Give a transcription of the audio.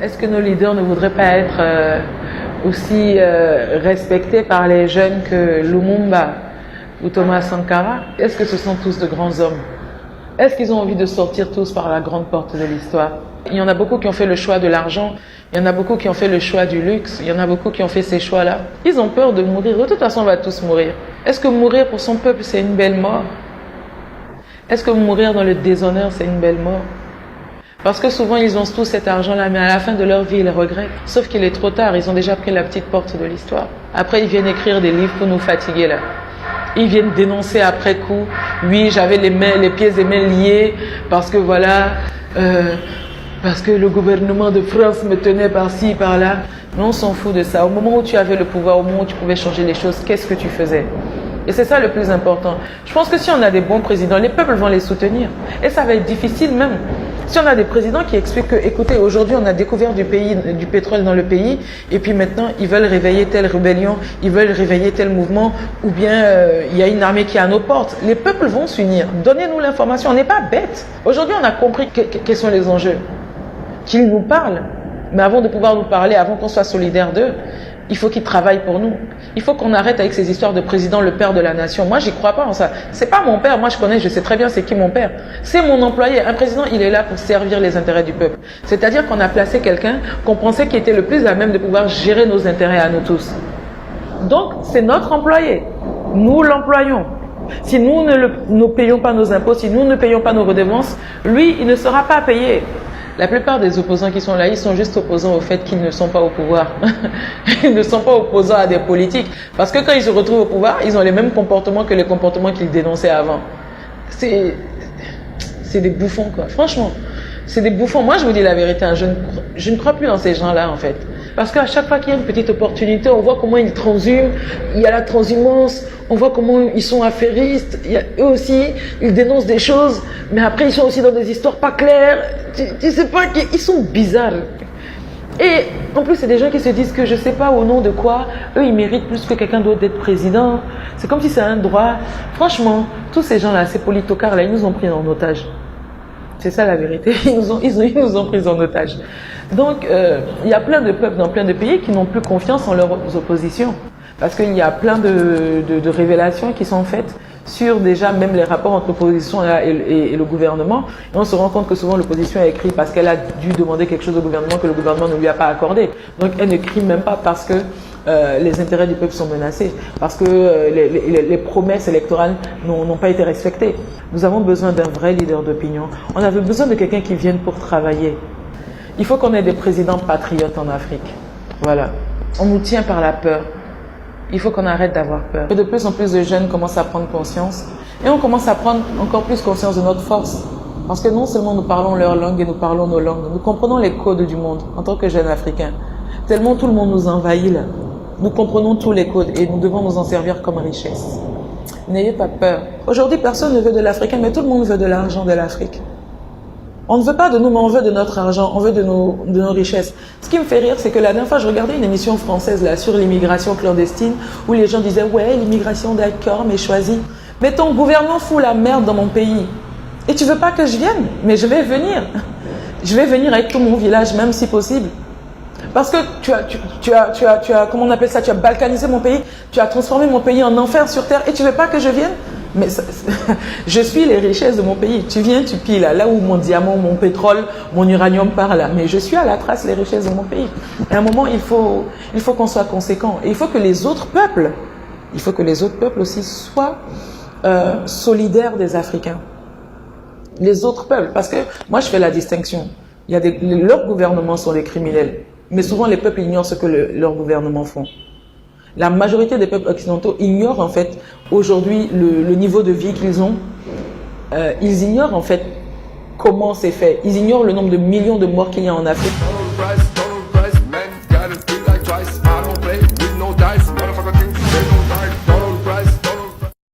Est-ce que nos leaders ne voudraient pas être aussi respectés par les jeunes que Lumumba ou Thomas Sankara? Est-ce que ce sont tous de grands hommes? Est-ce qu'ils ont envie de sortir tous par la grande porte de l'histoire? Il y en a beaucoup qui ont fait le choix de l'argent, il y en a beaucoup qui ont fait le choix du luxe, il y en a beaucoup qui ont fait ces choix-là. Ils ont peur de mourir. De toute façon, on va tous mourir. Est-ce que mourir pour son peuple, c'est une belle mort? Est-ce que mourir dans le déshonneur, c'est une belle mort? Parce que souvent, ils ont tout cet argent-là, mais à la fin de leur vie, ils le regrettent. Sauf qu'il est trop tard, ils ont déjà pris la petite porte de l'histoire. Après, ils viennent écrire des livres pour nous fatiguer, là. Ils viennent dénoncer après coup. Oui, j'avais les pieds et mains liés parce que voilà, parce que le gouvernement de France me tenait par-ci, par-là. Mais on s'en fout de ça. Au moment où tu avais le pouvoir, au moment où tu pouvais changer les choses, qu'est-ce que tu faisais? Et c'est ça le plus important. Je pense que si on a des bons présidents, les peuples vont les soutenir. Et ça va être difficile même. Si on a des présidents qui expliquent que, écoutez, aujourd'hui on a découvert du pétrole dans le pays, et puis maintenant ils veulent réveiller telle rébellion, ils veulent réveiller tel mouvement, ou bien il y a une armée qui est à nos portes. Les peuples vont s'unir. Donnez-nous l'information. On n'est pas bêtes. Aujourd'hui on a compris quels sont les enjeux. Qu'ils nous parlent. Mais avant de pouvoir nous parler, avant qu'on soit solidaires d'eux, il faut qu'ils travaillent pour nous. Il faut qu'on arrête avec ces histoires de président, le père de la nation. Moi, j'y crois pas en ça. C'est pas mon père. Moi, je connais, je sais très bien c'est qui mon père. C'est mon employé. Un président, il est là pour servir les intérêts du peuple. C'est-à-dire qu'on a placé quelqu'un qu'on pensait qui était le plus à même de pouvoir gérer nos intérêts à nous tous. Donc, c'est notre employé. Nous l'employons. Si nous ne payons pas nos impôts, si nous ne payons pas nos redevances, lui, il ne sera pas payé. La plupart des opposants qui sont là, ils sont juste opposants au fait qu'ils ne sont pas au pouvoir. Ils ne sont pas opposants à des politiques. Parce que quand ils se retrouvent au pouvoir, ils ont les mêmes comportements que les comportements qu'ils dénonçaient avant. C'est des bouffons, quoi. Franchement, c'est des bouffons. Moi, je vous dis la vérité, hein, je ne crois plus en ces gens-là, en fait. Parce qu'à chaque fois qu'il y a une petite opportunité, on voit comment ils transhument, il y a la transhumance, on voit comment ils sont affairistes, eux aussi, ils dénoncent des choses, mais après ils sont aussi dans des histoires pas claires, tu sais pas, ils sont bizarres. Et en plus, c'est des gens qui se disent que je sais pas au nom de quoi, eux ils méritent plus que quelqu'un d'autre d'être président. C'est comme si c'est un droit. Franchement, tous ces gens-là, ces politocards-là, ils nous ont pris en otage. C'est ça la vérité, ils nous ont pris en otage. Donc, il y a plein de peuples dans plein de pays qui n'ont plus confiance en leurs oppositions. Parce qu'il y a plein de révélations qui sont faites sur déjà même les rapports entre l'opposition et le gouvernement. Et on se rend compte que souvent l'opposition a écrit parce qu'elle a dû demander quelque chose au gouvernement que le gouvernement ne lui a pas accordé. Donc elle ne crie même pas parce que les intérêts du peuple sont menacés, parce que les promesses électorales n'ont pas été respectées. Nous avons besoin d'un vrai leader d'opinion. On avait besoin de quelqu'un qui vienne pour travailler. Il faut qu'on ait des présidents patriotes en Afrique. Voilà. On nous tient par la peur. Il faut qu'on arrête d'avoir peur. De plus en plus de jeunes commencent à prendre conscience. Et on commence à prendre encore plus conscience de notre force. Parce que non seulement nous parlons leur langue et nous parlons nos langues, nous comprenons les codes du monde en tant que jeunes Africains. Tellement tout le monde nous envahit là. Nous comprenons tous les codes et nous devons nous en servir comme richesse. N'ayez pas peur. Aujourd'hui, personne ne veut de l'Africain, mais tout le monde veut de l'argent de l'Afrique. On ne veut pas de nous, mais on veut de notre argent, on veut de nos richesses. Ce qui me fait rire, c'est que la dernière fois, je regardais une émission française là sur l'immigration clandestine, où les gens disaient « Ouais, l'immigration d'accord, mais choisie. » Mais ton gouvernement fout la merde dans mon pays. Et tu veux pas que je vienne? Mais je vais venir. Je vais venir avec tout mon village, même si possible. Parce que tu as, comment on appelle ça, tu as balkanisé mon pays, tu as transformé mon pays en enfer sur terre et tu veux pas que je vienne? Mais je suis les richesses de mon pays. Tu viens, tu pilles là où mon diamant, mon pétrole, mon uranium part là. Mais je suis à la trace les richesses de mon pays. À un moment, il faut qu'on soit conséquent. Et il faut que les autres peuples aussi soient solidaires des Africains. Les autres peuples, parce que moi je fais la distinction. Leurs gouvernements sont des criminels. Mais souvent les peuples ignorent ce que leurs gouvernements font. La majorité des peuples occidentaux ignorent en fait aujourd'hui le niveau de vie qu'ils ont. Ils ignorent en fait comment c'est fait. Ils ignorent le nombre de millions de morts qu'il y a en Afrique.